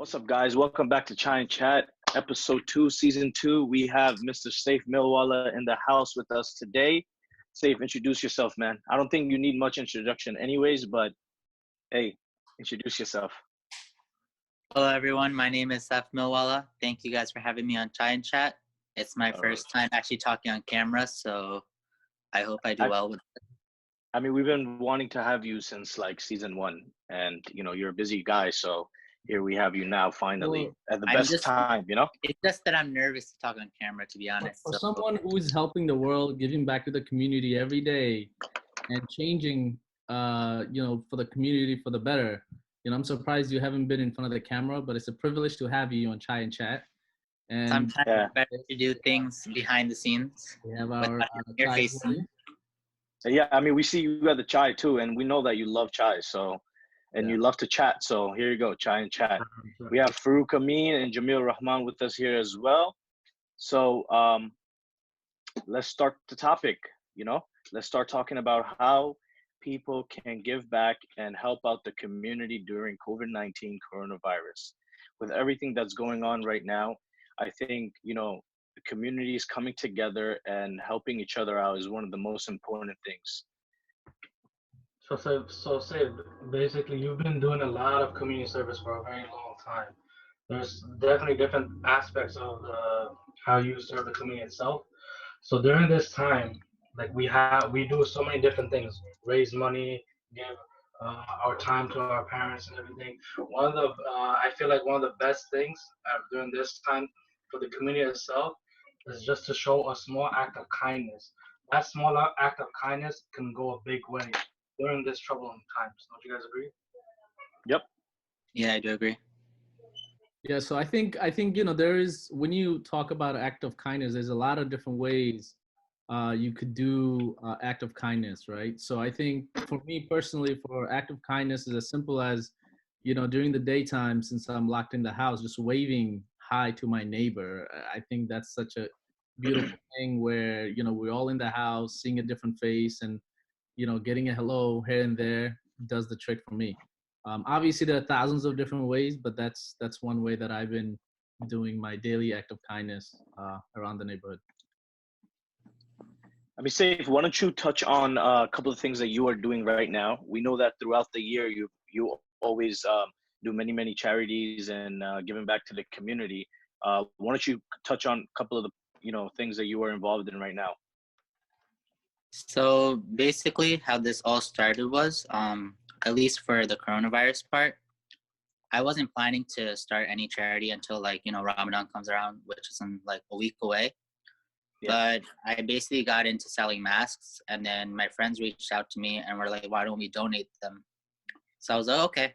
What's up, guys? Welcome back to Chai and Chat, episode 2, season 2. We have Mr. Saif Milwalla in the house with us today. Saif, introduce yourself, man. I don't think you need much introduction anyways, but hey, introduce yourself. Hello, everyone. My name is Saif Milwalla. Thank you guys for having me on Chai and Chat. It's my first time actually talking on camera, so I hope I do well with it. I mean, we've been wanting to have you since like season 1, and you're a busy guy, so here we have you now finally at the best time, It's just that I'm nervous to talk on camera, to be honest. For someone who is helping the world, giving back to the community every day and changing, for the community for the better, I'm surprised you haven't been in front of the camera, but it's a privilege to have you on Chai and Chat. And sometimes it's better to do things behind the scenes. We have our Chai. Yeah, I mean, we see you at the Chai too, and we know that you love Chai, so... And you love to chat, so here you go, Chai and Chat. We have Farouk Amin and Jamil Rahman with us here as well. So let's start the topic, Let's start talking about how people can give back and help out the community during COVID-19 coronavirus. With everything that's going on right now, I think, the community is coming together and helping each other out is one of the most important things. So say basically you've been doing a lot of community service for a very long time. There's definitely different aspects of how you serve the community itself. So during this time, like we do so many different things: raise money, give our time to our parents and everything. I feel like one of the best things during this time for the community itself is just to show a small act of kindness. That small act of kindness can go a big way during this troubling times. Don't you guys agree? Yep. Yeah, I do agree. Yeah, so I think there is, when you talk about act of kindness, there's a lot of different ways you could do act of kindness, right? So I think for me personally, for act of kindness is as simple as, during the daytime, since I'm locked in the house, just waving hi to my neighbor. I think that's such a beautiful thing where, we're all in the house, seeing a different face, and getting a hello here and there does the trick for me. Obviously, there are thousands of different ways, but that's one way that I've been doing my daily act of kindness around the neighborhood. I mean, Saif, why don't you touch on a couple of things that you are doing right now? We know that throughout the year, you always do many charities and giving back to the community. Why don't you touch on a couple of the things that you are involved in right now? So basically how this all started was, at least for the coronavirus part, I wasn't planning to start any charity until Ramadan comes around, which is in like a week away. Yeah. But I basically got into selling masks, and then my friends reached out to me and were like, why don't we donate them? So I was like, okay,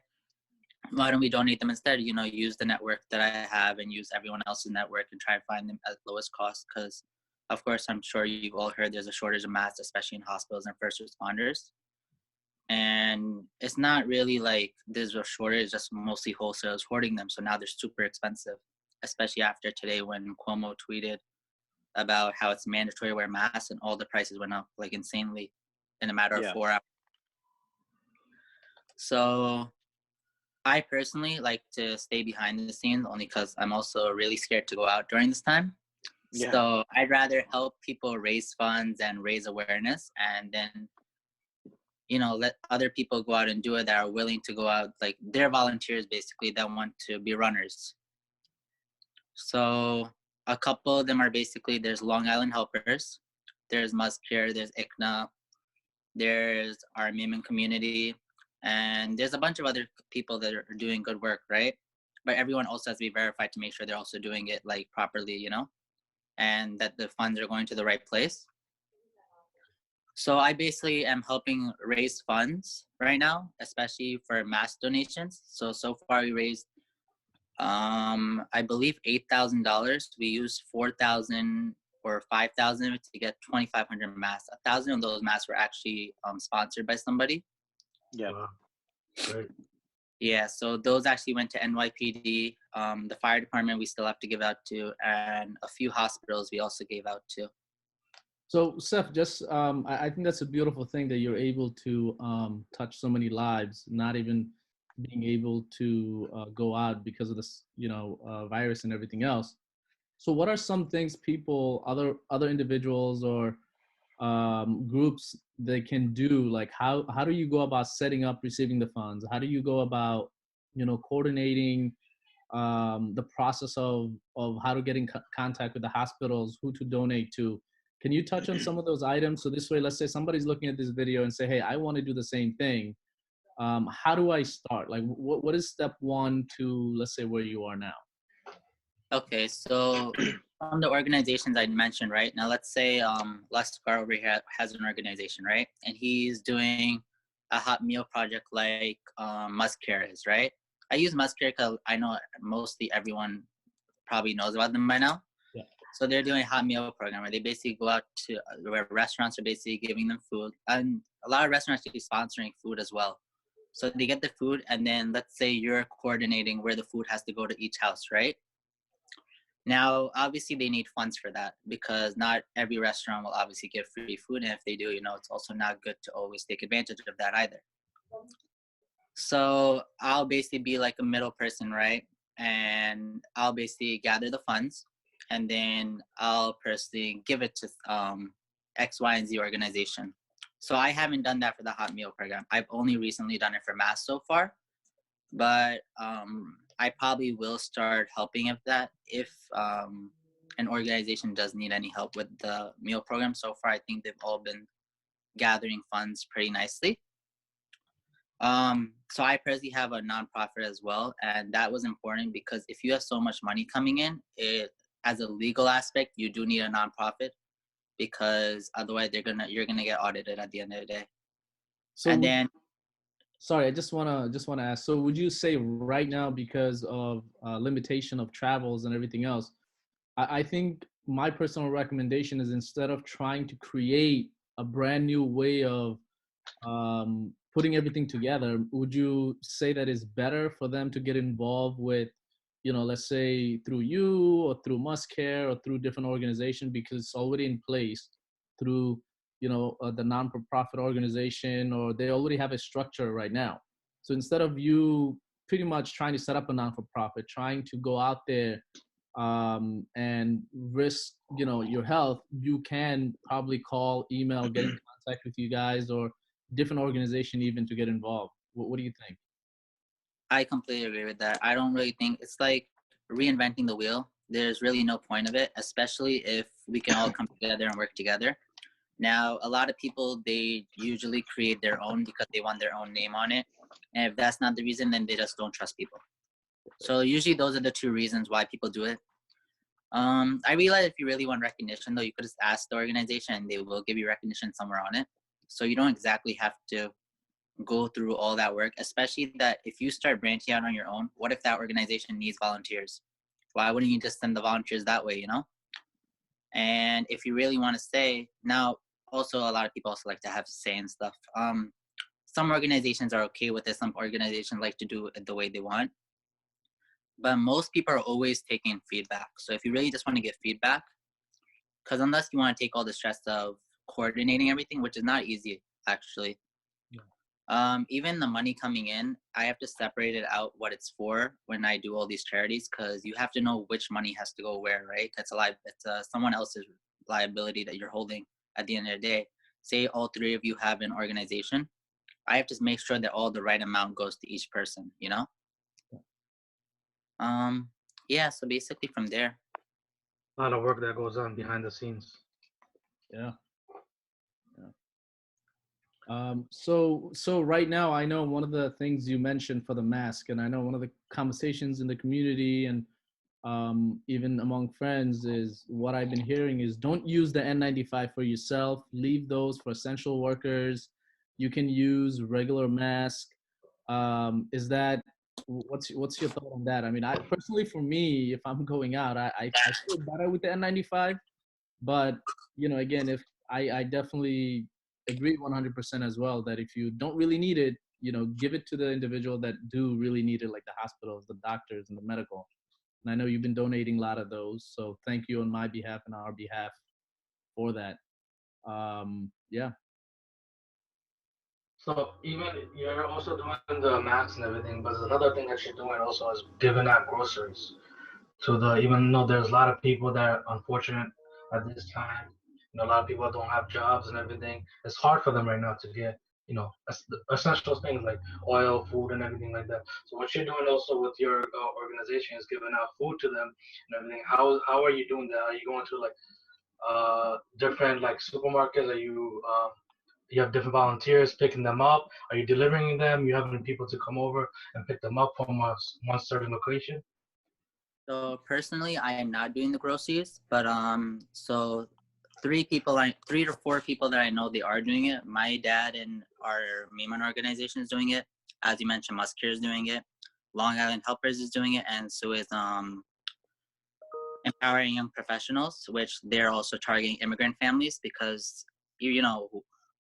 why don't we donate them instead? Use the network that I have and use everyone else's network and try and find them at lowest cost, because of course, I'm sure you've all heard there's a shortage of masks, especially in hospitals and first responders. And it's not really like there's a shortage, just mostly wholesalers hoarding them. So now they're super expensive, especially after today when Cuomo tweeted about how it's mandatory to wear masks and all the prices went up like insanely in a matter of 4 hours. So I personally like to stay behind the scenes only because I'm also really scared to go out during this time. Yeah. So I'd rather help people raise funds and raise awareness, and then, let other people go out and do it that are willing to go out. Like, they're volunteers, basically, that want to be runners. So a couple of them are basically, there's Long Island Helpers, there's Muskir, there's ICNA, there's our Mimin community, and there's a bunch of other people that are doing good work, right? But everyone also has to be verified to make sure they're also doing it like properly, and that the funds are going to the right place. So I basically am helping raise funds right now, especially for mask donations. So far we raised, I believe $8,000. We used 4,000 or 5,000 to get 2,500 masks. 1,000 of those masks were actually sponsored by somebody. Yeah. Wow. Great. Yeah, so those actually went to NYPD, the fire department we still have to give out to, and a few hospitals we also gave out to. So, Saif, just I think that's a beautiful thing that you're able to touch so many lives, not even being able to go out because of this, virus and everything else. So, what are some things people, other individuals or groups they can do? Like, how do you go about setting up receiving the funds? How do you go about, coordinating the process of how to get in contact with the hospitals, who to donate to? Can you touch on some of those items? So this way, let's say somebody's looking at this video and say, hey, I want to do the same thing. How do I start? Like, what is step one to, let's say, where you are now? Okay, so from the organizations I mentioned, right? Now let's say Lascar over here has an organization, right? And he's doing a hot meal project like Muscare is, right? I use Muscare because I know mostly everyone probably knows about them by now. Yeah. So they're doing a hot meal program where they basically go out to where restaurants are basically giving them food. And a lot of restaurants are sponsoring food as well. So they get the food, and then let's say you're coordinating where the food has to go to each house, right? Now, obviously, they need funds for that because not every restaurant will obviously give free food. And if they do, it's also not good to always take advantage of that either. So I'll basically be like a middle person, right? And I'll basically gather the funds, and then I'll personally give it to X, Y, and Z organization. So I haven't done that for the hot meal program. I've only recently done it for mass so far, but I probably will start helping if an organization does need any help with the meal program. So far, I think they've all been gathering funds pretty nicely. So I personally have a nonprofit as well, and that was important because if you have so much money coming in, as a legal aspect, you do need a nonprofit because otherwise you're gonna get audited at the end of the day. So and then sorry, I just wanna ask. So would you say right now, because of limitation of travels and everything else, I think my personal recommendation is, instead of trying to create a brand new way of putting everything together, would you say that it's better for them to get involved with, let's say through you or through Muscare or through different organization, because it's already in place through, the non-profit organization, or they already have a structure right now. So instead of you pretty much trying to set up a non-for-profit, trying to go out there and risk, your health, you can probably call, email, get in contact with you guys or different organization even to get involved. What do you think? I completely agree with that. I don't really think it's like reinventing the wheel. There's really no point of it, especially if we can all come together and work together. Now, a lot of people, they usually create their own because they want their own name on it. And if that's not the reason, then they just don't trust people. So usually those are the two reasons why people do it. I realize if you really want recognition, though, you could just ask the organization and they will give you recognition somewhere on it. So you don't exactly have to go through all that work, especially that if you start branching out on your own, what if that organization needs volunteers? Why wouldn't you just send the volunteers that way, And if you really want to stay, now also a lot of people also like to have say and stuff. Some organizations are okay with it. Some organizations like to do it the way they want. But most people are always taking feedback. So if you really just want to get feedback, because unless you want to take all the stress of coordinating everything, which is not easy, actually. Yeah. Even the money coming in, I have to separate it out what it's for when I do all these charities, because you have to know which money has to go where, right? It's someone else's liability that you're holding at the end of the day. Say all three of you have an organization. I have to make sure that all the right amount goes to each person, Yeah, so basically from there. A lot of work that goes on behind the scenes. Yeah. So right now, I know one of the things you mentioned for the mask, and I know one of the conversations in the community and even among friends, is what I've been hearing is, don't use the N95 for yourself. Leave those for essential workers. You can use regular mask. What's your thought on that? I mean, I personally, for me, if I'm going out, I feel better with the N95, but again, if I definitely agree 100% as well, that if you don't really need it, give it to the individual that do really need it, like the hospitals, the doctors, and the medical. And I know you've been donating a lot of those, so thank you on my behalf and our behalf for that. Yeah. So even you're also doing the max and everything, but there's another thing that you're doing also is giving out groceries to the, even though there's a lot of people that are unfortunate at this time, a lot of people don't have jobs and everything. It's hard for them right now to get, essential things like oil, food, and everything like that. So what you're doing also with your organization is giving out food to them and everything. How are you doing that? Are you going to like different like supermarkets? Are you have different volunteers picking them up? Are you delivering them? You having people to come over and pick them up from one certain location? So personally, I am not doing the groceries, but so three to four people that I know, they are doing it. My dad and our Maiman organization is doing it. As you mentioned, Muscare is doing it. Long Island Helpers is doing it, and so is Empowering Young Professionals, which they're also targeting immigrant families because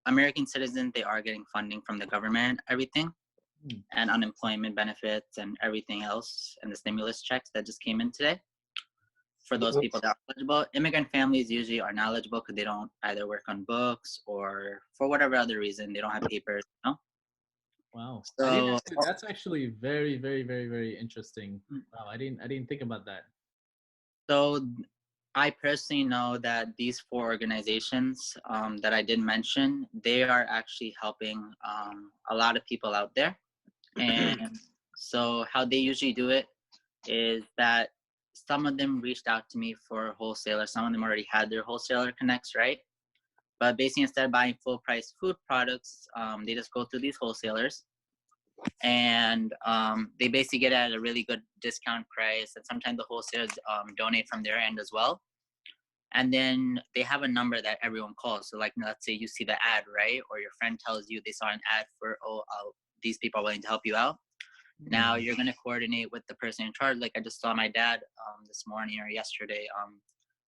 American citizens, they are getting funding from the government, everything, and unemployment benefits and everything else, and the stimulus checks that just came in today. For those people that are eligible, immigrant families usually are not eligible because they don't either work on books or for whatever other reason they don't have papers. Wow. So That's actually very, very, very, very interesting. Wow, I didn't think about that. So I personally know that these four organizations that I did mention, they are actually helping a lot of people out there. And so how they usually do it is that some of them reached out to me for wholesaler. Some of them already had their wholesaler connects, right? But basically, instead of buying full price food products, they just go through these wholesalers and they basically get at a really good discount price. And sometimes the wholesalers donate from their end as well. And then they have a number that everyone calls. So like, let's say you see the ad, right? Or your friend tells you they saw an ad for, these people are willing to help you out. Now you're going to coordinate with the person in charge. Like I just saw my dad this morning or yesterday,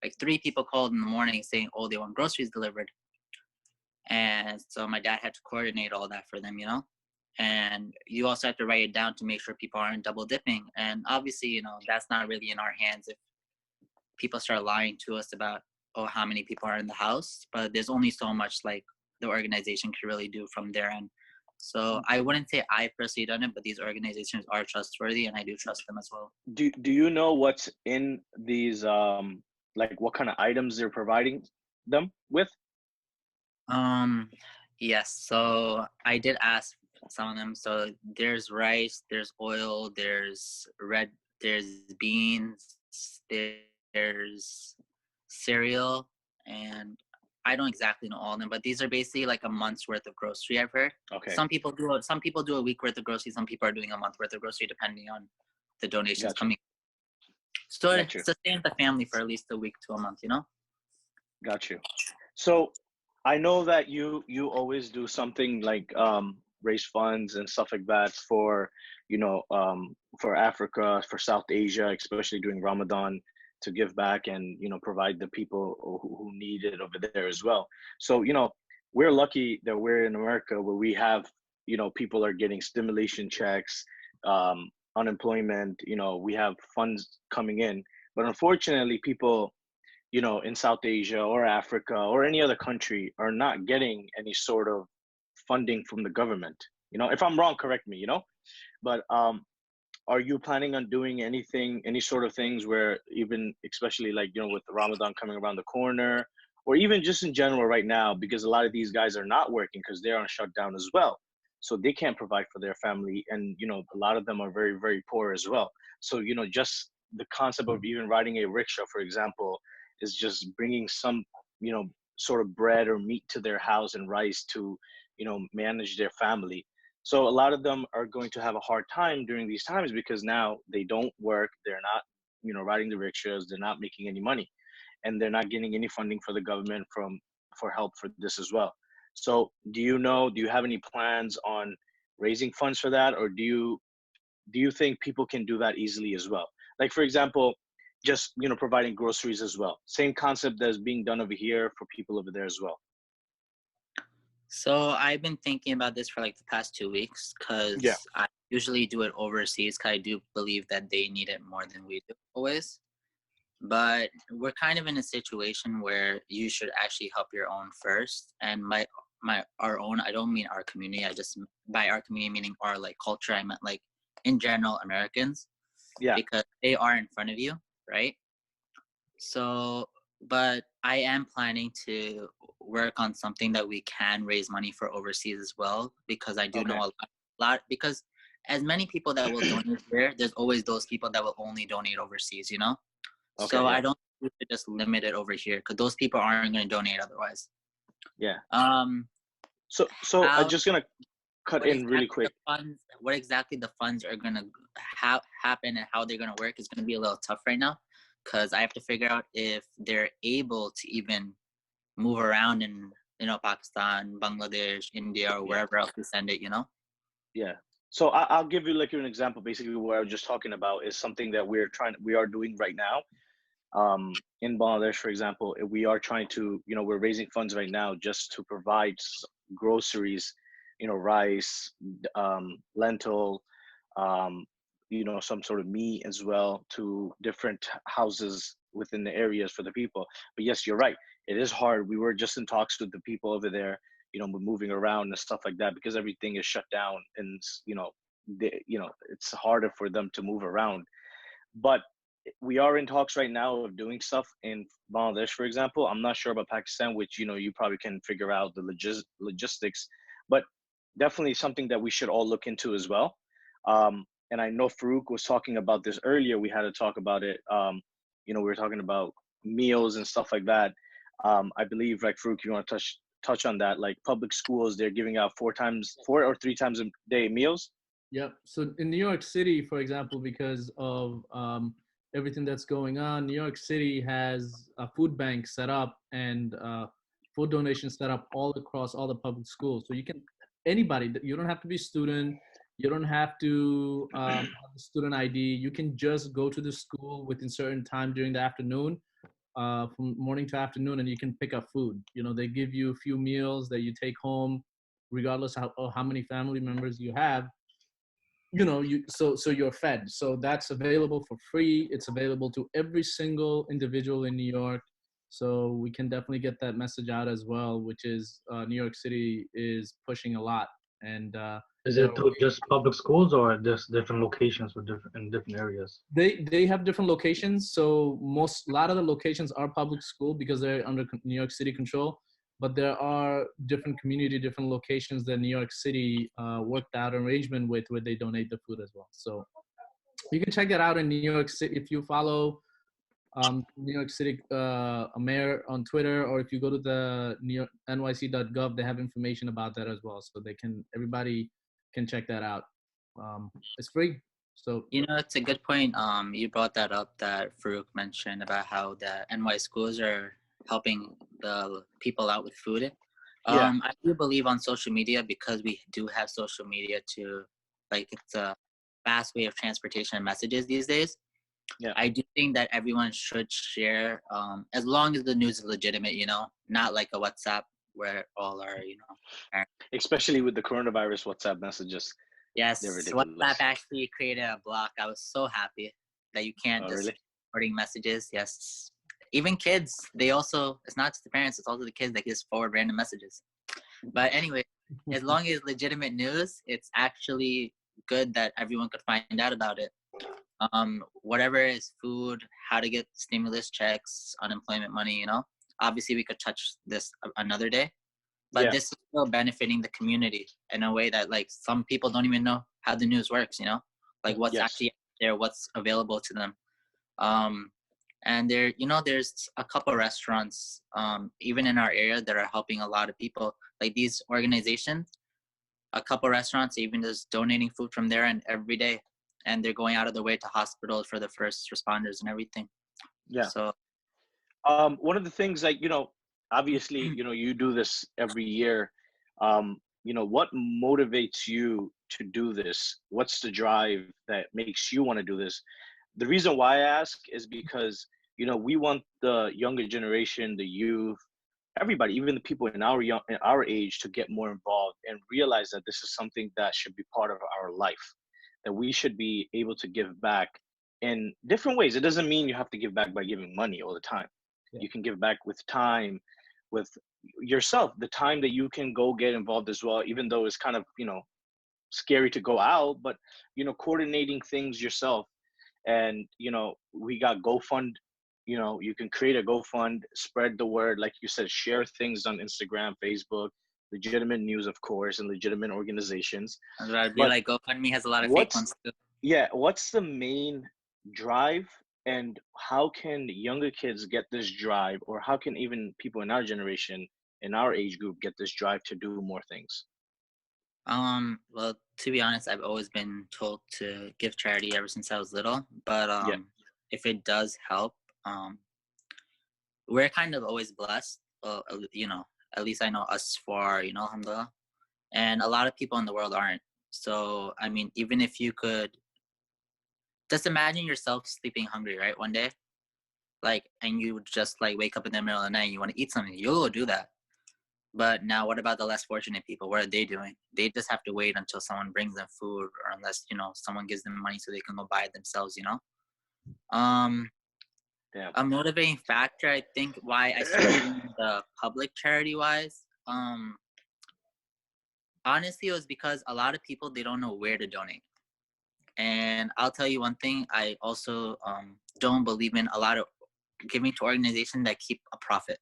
like 3 people called in the morning saying, oh, they want groceries delivered. And so my dad had to coordinate all that for them, and you also have to write it down to make sure people aren't double dipping. And obviously, that's not really in our hands if people start lying to us about, how many people are in the house, but there's only so much like the organization can really do from their end. So I wouldn't say I personally done it, but these organizations are trustworthy and I do trust them as well. Do you know what's in these like what kind of items they're providing them with? Yes. So I did ask some of them. So there's rice, there's oil, there's beans, there's cereal, and I don't exactly know all of them, but these are basically like a month's worth of grocery, I've heard. Okay. Some people do a week worth of grocery, some people are doing a month worth of grocery depending on the donations coming. So it sustains the family for at least a week to a month, Got you. So I know that you always do something like raise funds and stuff like that for for Africa, for South Asia, especially during Ramadan, to give back and provide the people who need it over there as well. So we're lucky that we're in America where we have people are getting stimulation checks, unemployment. We have funds coming in, but unfortunately, people in South Asia or Africa or any other country are not getting any sort of funding from the government. If I'm wrong, correct me, but are you planning on doing any sort of things where even, especially like, with the Ramadan coming around the corner, or even just in general right now, because a lot of these guys are not working because they're on shutdown as well. So they can't provide for their family. And, a lot of them are very, very poor as well. So, just the concept of even riding a rickshaw, for example, is just bringing some, sort of bread or meat to their house and rice to, manage their family. So a lot of them are going to have a hard time during these times because now they don't work. They're not, riding the rickshaws. They're not making any money, and they're not getting any funding for the government for help for this as well. So do you have any plans on raising funds for that, or do you think people can do that easily as well? Like, for example, just providing groceries as well. Same concept that's being done over here for people over there as well. So I've been thinking about this for like the past 2 weeks because I usually do it overseas because I do believe that they need it more than we do always. But we're kind of in a situation where you should actually help your own first. And our own. I don't mean our community. I just, by our community meaning our like culture, I meant like in general Americans. Yeah. Because they are in front of you, right? So, but I am planning to work on something that we can raise money for overseas as well, because I do know a lot, because as many people that will donate here, there's always those people that will only donate overseas, you know? Okay, so yeah. I don't need to just limit it over here, because those people aren't going to donate otherwise. Yeah. Um. So I'm just gonna cut in really quick. What exactly the funds are gonna happen and how they're gonna work is gonna be a little tough right now, because I have to figure out if they're able to even move around in, you know, Pakistan, Bangladesh, India, or wherever else we send it, you know. Yeah. So I'll give you like an example. Basically, what I was just talking about is something that we are doing right now. In Bangladesh, for example, we are trying to, you know, we're raising funds right now just to provide groceries, you know, rice, lentil, you know, some sort of meat as well to different houses within the areas for the people. But yes, you're right. It is hard. We were just in talks with the people over there, you know, moving around and stuff like that, because everything is shut down and, you know, it's harder for them to move around. But we are in talks right now of doing stuff in Bangladesh, for example. I'm not sure about Pakistan, which, you know, you probably can figure out the logistics, but definitely something that we should all look into as well. And I know Farouk was talking about this earlier. We had to talk about it. You know, we were talking about meals and stuff like that. I believe, like, Farouk, you want to touch on that? Like public schools, they're giving out 4 or 3 times a day meals. Yep. So in New York City, for example, because of everything that's going on, New York City has a food bank set up and food donations set up all across all the public schools. So you can, anybody, you don't have to be a student. You don't have to have a student ID. You can just go to the school within certain time during the afternoon, from morning to afternoon, and you can pick up food. You know, they give you a few meals that you take home, regardless of how many family members you have. You know, so you're fed. So that's available for free. It's available to every single individual in New York. So we can definitely get that message out as well, which is New York City is pushing a lot. And is it to just public schools or just different locations for different areas? They have different locations. So a lot of the locations are public school because they're under New York City control. But there are different different locations that New York City worked out an arrangement with where they donate the food as well. So you can check that out in New York City if you follow New York City mayor on Twitter, or if you go to the nyc.gov, they have information about that as well. So everybody can check that out. It's free. So, you know, it's a good point. You brought that up, that Farouk mentioned about how the NY schools are helping the people out with food. I do believe on social media, because we do have social media to, like, it's a fast way of transportation and messages these days. Yeah. I do think that everyone should share, as long as the news is legitimate, you know, not like a WhatsApp where all are, you know. Especially with the coronavirus WhatsApp messages. Yes, WhatsApp actually created a block. I was so happy that you can't just forwarding messages. Yes, even kids, they also, it's not just the parents, it's also the kids that just forward random messages. But anyway, as long as legitimate news, it's actually good that everyone could find out about it. Whatever is food, how to get stimulus checks, unemployment money, you know. Obviously, we could touch this another day. But this is still benefiting the community in a way that, like, some people don't even know how the news works, you know, like what's actually there, what's available to them. And there, you know, there's a couple restaurants, even in our area, that are helping a lot of people. Like these organizations, a couple restaurants even just donating food from there and every day, and they're going out of their way to hospitals for the first responders and everything. Yeah. So, one of the things, like, you know, obviously, you know, you do this every year. You know, what motivates you to do this? What's the drive that makes you want to do this? The reason why I ask is because, you know, we want the younger generation, the youth, everybody, even the people in our age, to get more involved and realize that this is something that should be part of our life, that we should be able to give back in different ways. It doesn't mean you have to give back by giving money all the time. You can give back with time, with yourself, the time that you can go get involved as well, even though it's kind of, scary to go out, but, coordinating things yourself. And, we got GoFund, you can create a GoFund, spread the word, like you said, share things on Instagram, Facebook, legitimate news, of course, and legitimate organizations. I'd be like, GoFundMe has a lot of fake ones too. Yeah, what's the main drive, and how can younger kids get this drive, or how can even people in our generation, in our age group, get this drive to do more things? Well, to be honest, I've always been told to give charity ever since I was little, but if it does help, we're kind of always blessed. At least I know us four, alhamdulillah, and a lot of people in the world aren't. So, I mean, even if you could just imagine yourself sleeping hungry, right? One day, and you just wake up in the middle of the night and you want to eat something, you'll go do that. But now what about the less fortunate people? What are they doing? They just have to wait until someone brings them food, or unless, someone gives them money so they can go buy it themselves, A motivating factor, I think, why I started doing the public charity-wise, honestly, it was because a lot of people, they don't know where to donate. And I'll tell you one thing, I also don't believe in a lot of giving to organizations that keep a profit.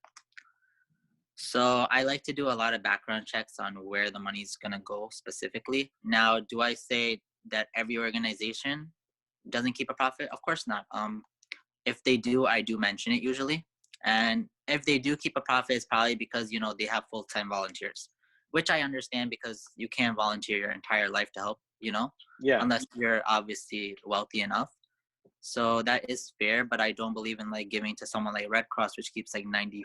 So I like to do a lot of background checks on where the money's going to go specifically. Now, do I say that every organization doesn't keep a profit? Of course not. If they do, I do mention it usually. And if they do keep a profit, it's probably because, they have full-time volunteers, which I understand, because you can't volunteer your entire life to help, unless you're obviously wealthy enough. So that is fair, but I don't believe in giving to someone like Red Cross, which keeps 95%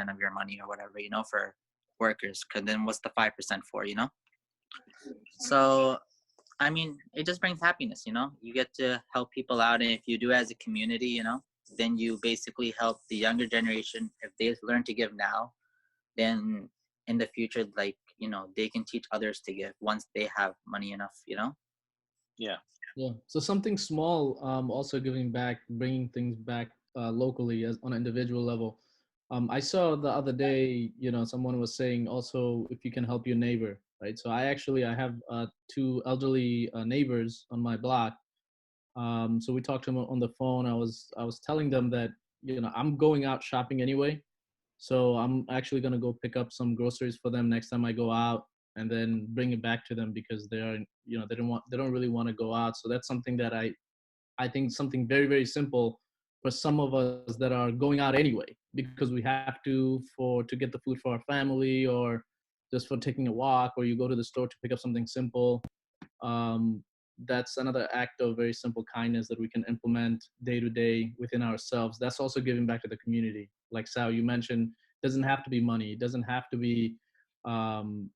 of your money or whatever, for workers. Because then what's the 5% for, So, I mean, it just brings happiness, You get to help people out, and if you do as a community, then you basically help the younger generation. If they learn to give now, then in the future, they can teach others to give once they have money enough, Yeah. So something small, also giving back, bringing things back locally as on an individual level. I saw the other day, someone was saying also if you can help your neighbor, right? So I have 2 elderly neighbors on my block. So we talked to them on the phone. I was telling them that, I'm going out shopping anyway. So I'm actually going to go pick up some groceries for them next time I go out, and then bring it back to them, because they are, they don't really want to go out. So that's something that I think something very, very simple for some of us that are going out anyway, because we have to get the food for our family, or just for taking a walk, or you go to the store to pick up something simple. That's another act of very simple kindness that we can implement day to day within ourselves. That's also giving back to the community. Like Sal, you mentioned, it doesn't have to be money. It doesn't have to be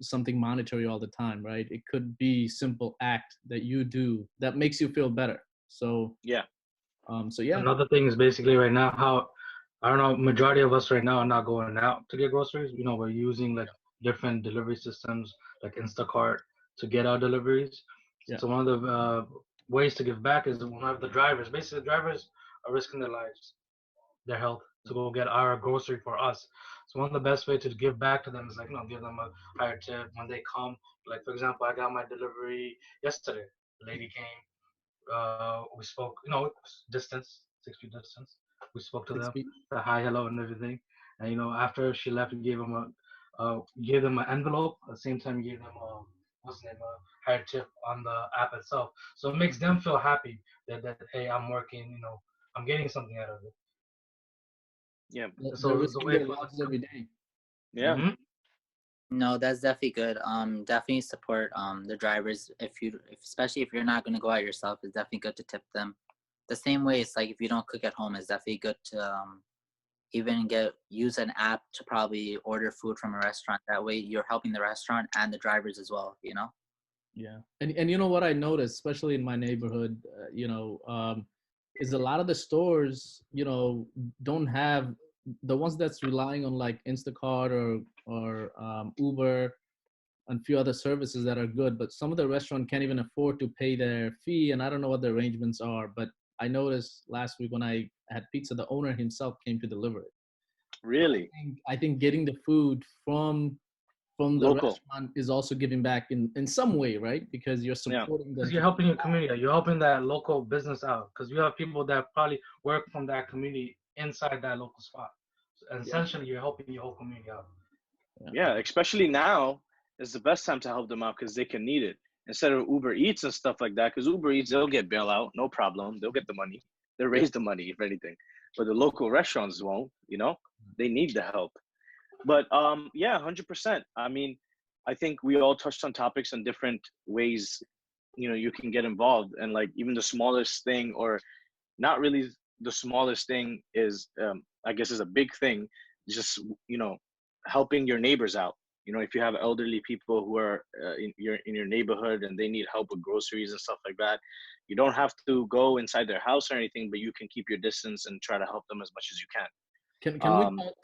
something monetary all the time, right? It could be simple act that you do that makes you feel better. So yeah. Another thing is basically right now how, I don't know, majority of us right now are not going out to get groceries. We're using different delivery systems like Instacart to get our deliveries. Yeah. So one of the ways to give back is one of the drivers. Basically, the drivers are risking their lives, their health, to go get our grocery for us. So one of the best way to give back to them is give them a higher tip when they come. Like for example, I got my delivery yesterday. The lady came. We spoke, distance, 6 feet distance. We spoke to 6 them, feet. the hi, hello, and everything. And after she left, we gave them an envelope. At the same time, we gave them what's the name, a higher tip on the app itself. So it makes them feel happy that hey, I'm working, I'm getting something out of it. Yeah. So They're it's a risking way their for lives every day. Yeah. Mm-hmm. No, that's definitely good. Definitely support the drivers. Especially if you're not gonna go out yourself, it's definitely good to tip them. The same way, it's like if you don't cook at home, it's definitely good to even use an app to probably order food from a restaurant. That way, you're helping the restaurant and the drivers as well. Yeah, and you know what I noticed, especially in my neighborhood, is a lot of the stores, don't have the ones that's relying on like Instacart or Uber and a few other services that are good, but some of the restaurant can't even afford to pay their fee, and I don't know what the arrangements are. But I noticed last week when I had pizza, the owner himself came to deliver it. Really? I think getting the food from the Local. restaurant is also giving back in some way, right? Because you're Yeah. supporting them. Because you're helping your community, you're helping that local business out. Because you have people that probably work from that community inside that local spot. So Yeah. essentially, you're helping your whole community out. Yeah, especially now is the best time to help them out because they can need it instead of Uber Eats and stuff like that. Because Uber Eats, they'll get bailout, no problem. They'll get the money. They'll raise the money if anything, but the local restaurants won't. You know, they need the help. But yeah, 100%. I mean, I think we all touched on topics and different ways. You know, you can get involved, and like even the smallest thing, or not really the smallest thing, is I guess is a big thing. Just helping your neighbors out. You know, if you have elderly people who are in your neighborhood and they need help with groceries and stuff like that, you don't have to go inside their house or anything, but you can keep your distance and try to help them as much as you can.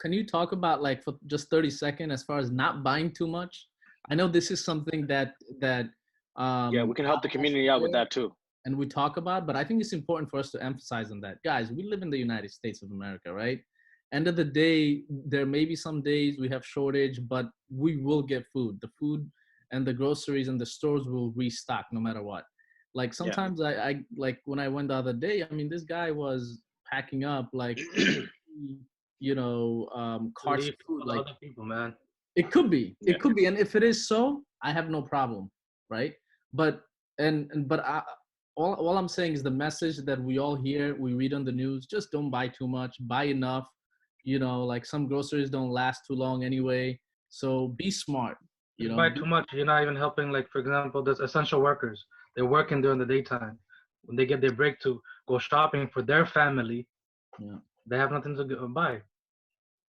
Can you talk about, like, for just 30 seconds, as far as not buying too much? I know this is something that yeah, we can help the community out with that too. And we talk about, but I think it's important for us to emphasize on that. Guys, we live in the United States of America, right? End of the day, there may be some days we have shortage, but we will get food. The food and the groceries and the stores will restock no matter what. Like sometimes I like when I went the other day, I mean, this guy was packing up like carts of food. Like, other people, man. it could be, and if it is so, I have no problem, right? But all I'm saying is the message that we all hear, we read on the news: just don't buy too much, buy enough. You know, like some groceries don't last too long anyway, so be smart. You buy too much, you're not even helping. Like, for example, there's essential workers. They're working during the daytime. When they get their break to go shopping for their family, they have nothing to buy.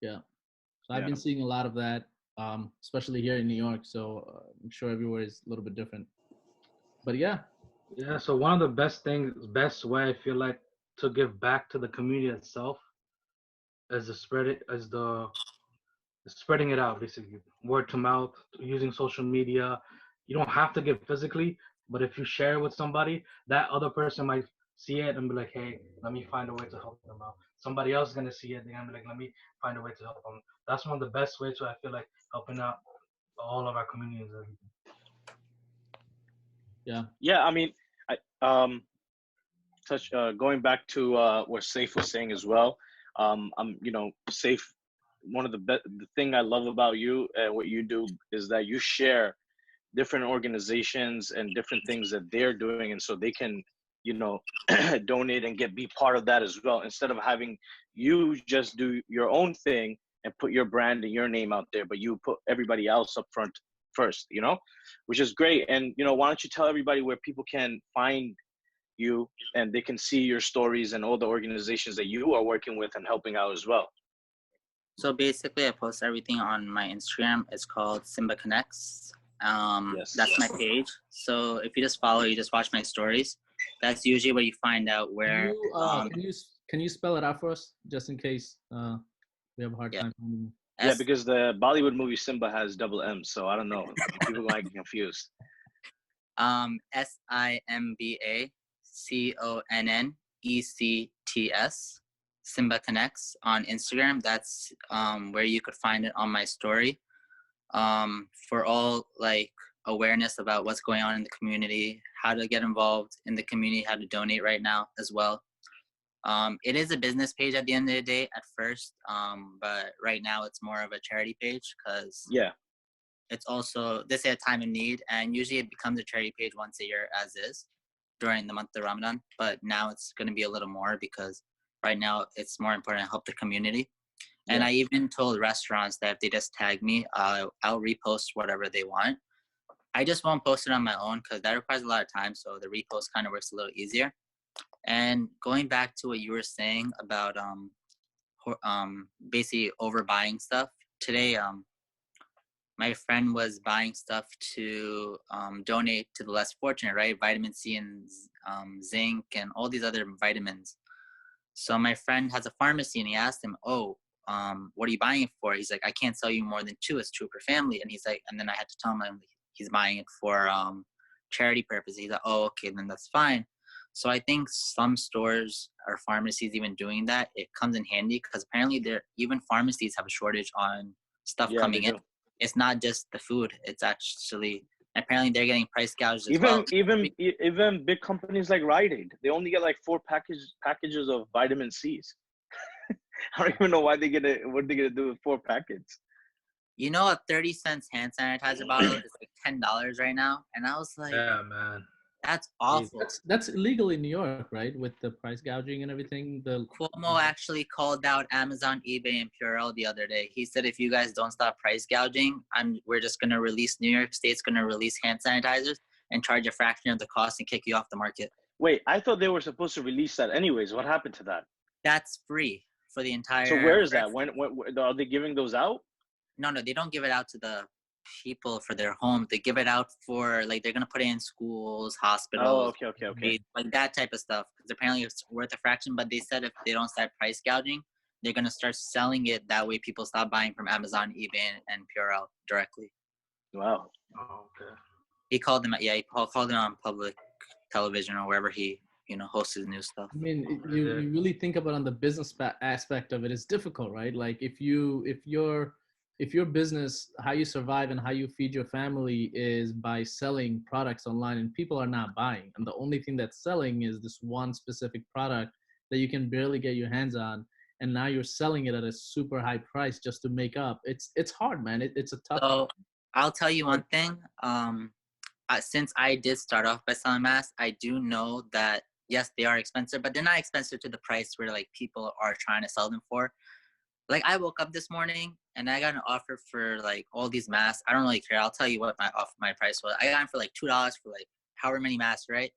Yeah. So I've been seeing a lot of that, especially here in New York. So I'm sure everywhere is a little bit different. But yeah. Yeah. So one of the best way I feel like to give back to the community itself is spreading it out, basically word to mouth, using social media. You don't have to give physically, but if you share it with somebody, that other person might see it and be like, hey, let me find a way to help them out. Somebody else is gonna see it, they're gonna be like, let me find a way to help them. That's one of the best ways to, I feel like, helping out all of our communities. Yeah, I mean, going back to what Saif was saying as well. Saif, one of the thing I love about you and what you do is that you share different organizations and different things that they're doing, and so they can donate and be part of that as well, instead of having you just do your own thing and put your brand and your name out there, but you put everybody else up front first, which is great. And why don't you tell everybody where people can find you and they can see your stories and all the organizations that you are working with and helping out as well? So basically, I post everything on my Instagram. It's called Simba Connects. That's my page. So if you just follow, you just watch my stories. That's usually where you find out where. Can you spell it out for us, just in case we have a hard time finding it? Yeah, because the Bollywood movie Simba has double M, so I don't know. People might get confused. SimbaConnects. Simba Connects on Instagram. That's where you could find it on my story. For all like awareness about what's going on in the community, how to get involved in the community, how to donate right now as well. It is a business page at the end of the day at first, but right now it's more of a charity page because it's also this is a time of need, and usually it becomes a charity page once a year as is during the month of Ramadan. But now it's going to be a little more because right now it's more important to help the community. And I even told restaurants that if they just tag me, I'll repost whatever they want. I just won't post it on my own because that requires a lot of time. So the repost kind of works a little easier. And going back to what you were saying about basically overbuying stuff. Today, my friend was buying stuff to donate to the less fortunate, right? Vitamin C and zinc and all these other vitamins. So my friend has a pharmacy and he asked him, what are you buying it for? He's like, I can't sell you more than 2. It's 2 per family. And he's like, and then I had to tell him he's buying it for charity purposes. He's like, oh, okay, then that's fine. So I think some stores or pharmacies even doing that, it comes in handy because apparently even pharmacies have a shortage on stuff Yeah, they coming in. do. It's not just the food. It's actually apparently they're getting price gouged as Even well. even big companies like Rite Aid, they only get like 4 packages of vitamin C's. I don't even know why what they gonna do with 4 packets. You know, a 30 cents hand sanitizer bottle is like $10 right now, and I was like, Yeah, man. that's awful. That's illegal in New York, right? With the price gouging and everything. Cuomo actually called out Amazon, eBay, and Purell the other day. He said, if you guys don't stop price gouging, we're just gonna release New York State's gonna release hand sanitizers and charge a fraction of the cost and kick you off the market. Wait, I thought they were supposed to release that anyways. What happened to that? That's free for the entire. So where is that? When are they giving those out? No, they don't give it out to the people for their home. They give it out for like they're gonna put it in schools, hospitals. Oh, okay. Like that type of stuff. Because apparently it's worth a fraction. But they said if they don't start price gouging, they're gonna start selling it. That way, people stop buying from Amazon, eBay, and Purell directly. Wow. Oh, okay. He called them. Yeah, he called them on public television or wherever he hosts his news stuff. I mean, you really think about on the business aspect of it, it's difficult, right? Like if your business, how you survive and how you feed your family is by selling products online, and people are not buying, and the only thing that's selling is this one specific product that you can barely get your hands on, and now you're selling it at a super high price just to make up. It's hard, man. It's a tough. So I'll tell you one thing. Since I did start off by selling masks, I do know that yes, they are expensive, but they're not expensive to the price where like people are trying to sell them for. Like I woke up this morning and I got an offer for like all these masks. I don't really care. I'll tell you what my price was. I got it for like $2 for like however many masks, right?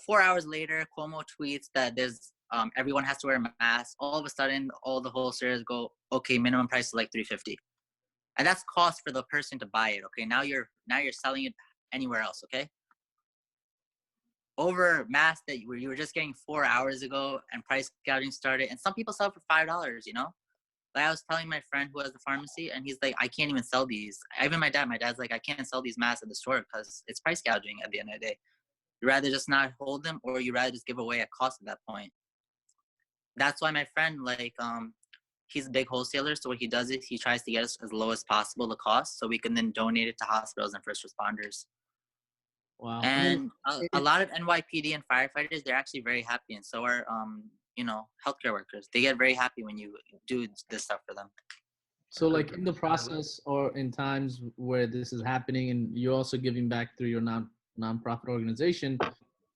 4 hours later, Cuomo tweets that there's everyone has to wear a mask. All of a sudden, all the wholesalers go, okay, minimum price is like $350, and that's cost for the person to buy it. Okay, now you're selling it anywhere else. Okay, over masks that you were just getting 4 hours ago, and price gouging started, and some people sell for $5. Like I was telling my friend who has the pharmacy, and he's like, I can't even sell these. Even my dad's like, I can't sell these masks at the store because it's price gouging at the end of the day. You rather just not hold them, or you rather just give away at cost at that point. That's why my friend, like, he's a big wholesaler. So what he does is he tries to get us as low as possible the cost, so we can then donate it to hospitals and first responders. Wow. And a lot of NYPD and firefighters, they're actually very happy, and so are healthcare workers. They get very happy when you do this stuff for them. So like in the process or in times where this is happening and you're also giving back through your nonprofit organization,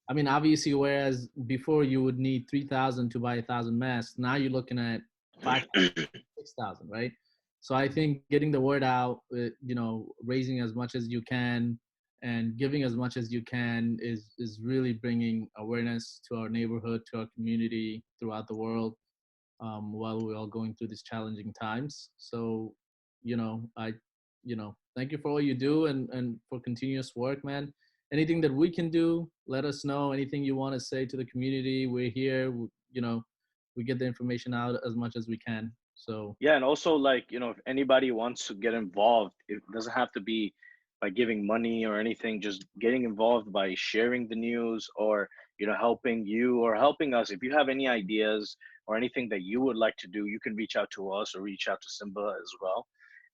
I mean, obviously, whereas before you would need 3,000 to buy 1,000 masks, now you're looking at 5,000, 6,000, right? So I think getting the word out, raising as much as you can and giving as much as you can is really bringing awareness to our neighborhood, to our community throughout the world, while we're all going through these challenging times. So, thank you for all you do and for continuous work, man. Anything that we can do, let us know. Anything you want to say to the community, we're here. We get the information out as much as we can. So yeah, and also like if anybody wants to get involved, it doesn't have to be by giving money or anything. Just getting involved by sharing the news, or helping you or helping us. If you have any ideas or anything that you would like to do, you can reach out to us or reach out to Simba as well.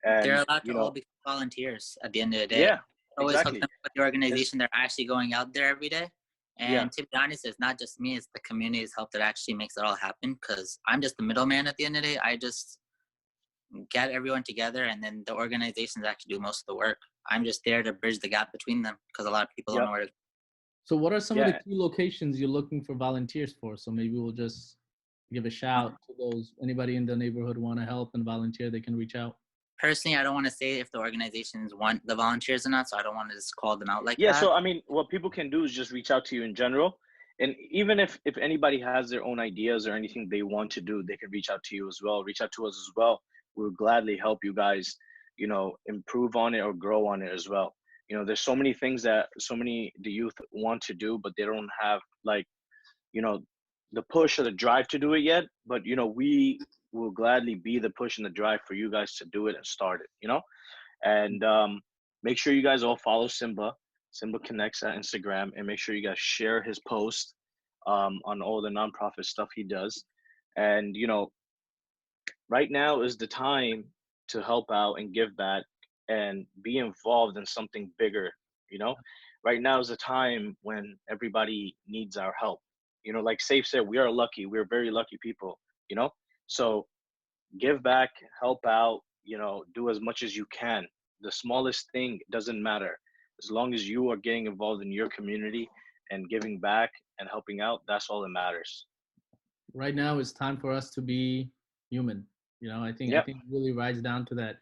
And they're allowed to all become volunteers at the end of the day. Yeah, always exactly. hook them with the organization. They're actually going out there every day. And Yeah. to be honest, it's not just me, it's the community's help that actually makes it all happen, because I'm just the middleman at the end of the day. I just get everyone together, and then the organizations actually do most of the work. I'm just there to bridge the gap between them, because a lot of people don't know where to go. So what are some of the key locations you're looking for volunteers for? So maybe we'll just give a shout to those. Anybody in the neighborhood want to help and volunteer, they can reach out. Personally, I don't want to say if the organizations want the volunteers or not, so I don't want to just call them out like that. Yeah, so I mean, what people can do is just reach out to you in general. And even if anybody has their own ideas or anything they want to do, they can reach out to you as well. Reach out to us as well. We'll gladly help you guys, improve on it or grow on it as well. There's so many things that the youth want to do, but they don't have the push or the drive to do it yet. But, we will gladly be the push and the drive for you guys to do it and start it, and make sure you guys all follow Simba Connects at Instagram, and make sure you guys share his post on all the nonprofit stuff he does. And right now is the time to help out and give back and be involved in something bigger. You know, right now is the time when everybody needs our help. Like Saif said, we are lucky. We're very lucky people. So give back, help out. Do as much as you can. The smallest thing doesn't matter as long as you are getting involved in your community and giving back and helping out. That's all that matters. Right now it's time for us to be human. I think it really rides down to that.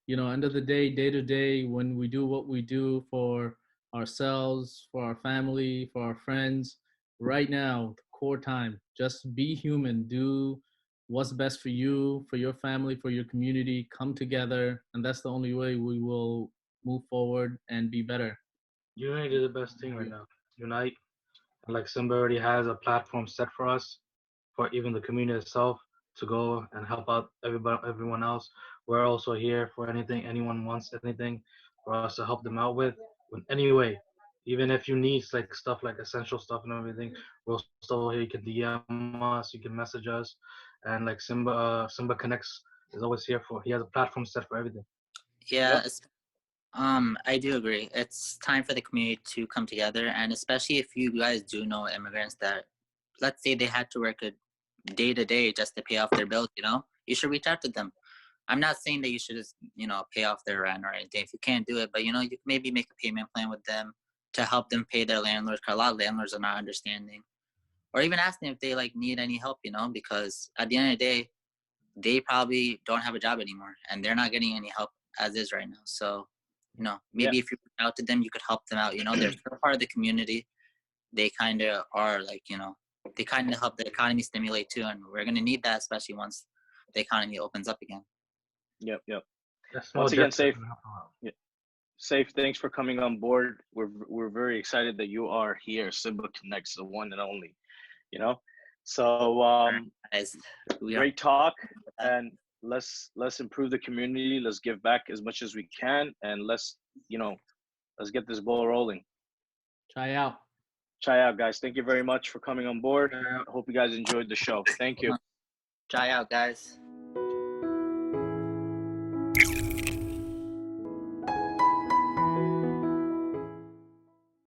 End of the day to day, when we do what we do for ourselves, for our family, for our friends, right now, the core time, just be human. Do what's best for you, for your family, for your community. Come together, and that's the only way we will move forward and be better. Unity is the best thing right now. Unite. And like Simba already has a platform set for us, for even the community itself to go and help out everyone else. We're also here for anything anyone wants, anything for us to help them out with any way. Even if you need like stuff like essential stuff and everything, we're still here. You can DM us, you can message us, and like Simba Connects is always here for. He has a platform set for everything. Yeah, I do agree. It's time for the community to come together, and especially if you guys do know immigrants that, let's say they had to work a day to day just to pay off their bills, you should reach out to them. I'm not saying that you should just, pay off their rent or anything if you can't do it, but you can maybe make a payment plan with them to help them pay their landlords, because a lot of landlords are not understanding. Or even ask them if they like need any help, because at the end of the day, they probably don't have a job anymore and they're not getting any help as is right now. So, maybe if you reach out to them, you could help them out. They're still part of the community. They kind of are like, they kind of help the economy stimulate too. And we're going to need that, especially once the economy opens up again. Yep. That's Once again, Saif. Yeah. Saif, thanks for coming on board. We're very excited that you are here. Simba Connects, the one and only. So great talk, and let's improve the community. Let's give back as much as we can, and let's get this ball rolling. Try out, guys. Thank you very much for coming on board. I hope you guys enjoyed the show. Thank you. Try out, guys.